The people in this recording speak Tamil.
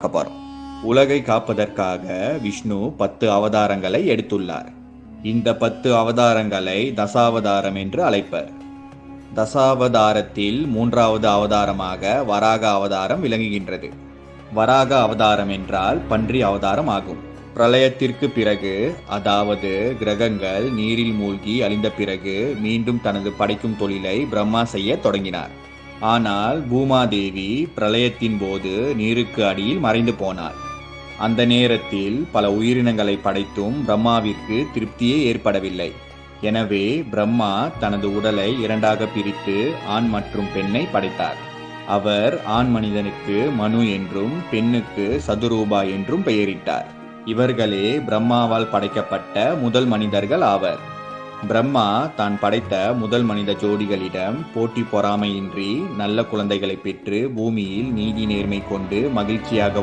போறோம். உலகை காப்பதற்காக விஷ்ணு 10 அவதாரங்களை எடுத்துள்ளார். இந்த 10 அவதாரங்களை தசாவதாரம் என்று அழைப்பர். தசாவதாரத்தில் 3வது அவதாரமாக வராக அவதாரம் விளங்குகின்றது. வராக அவதாரம் என்றால் பன்றி அவதாரம் ஆகும். பிரளயத்திற்கு பிறகு, அதாவது கிரகங்கள் நீரில் மூழ்கி அழிந்த பிறகு மீண்டும் தனது படைக்கும் தொழிலை பிரம்மா செய்ய தொடங்கினார். ஆனால் பூமாதேவி பிரளயத்தின் போது நீருக்கு அடியில் மறைந்து போனாள். அந்த நேரத்தில் பல உயிரினங்களை படைத்தும் பிரம்மாவிற்கு திருப்தியே ஏற்படவில்லை. எனவே பிரம்மா தனது உடலை 2ஆக பிரித்து ஆண் மற்றும் பெண்ணை படைத்தார். அவர் ஆண் மனிதனுக்கு மனு என்றும் பெண்ணுக்கு சதுரூபா என்றும் பெயரிட்டார். இவர்களே பிரம்மாவால் படைக்கப்பட்ட முதல் மனிதர்கள் ஆவர். பிரம்மா தான் படைத்த முதல் மனித ஜோடிகளிடம் போட்டி பொறாமையின்றி நல்ல குழந்தைகளை பெற்று பூமியில் நீதி நேர்மை கொண்டு மகிழ்ச்சியாக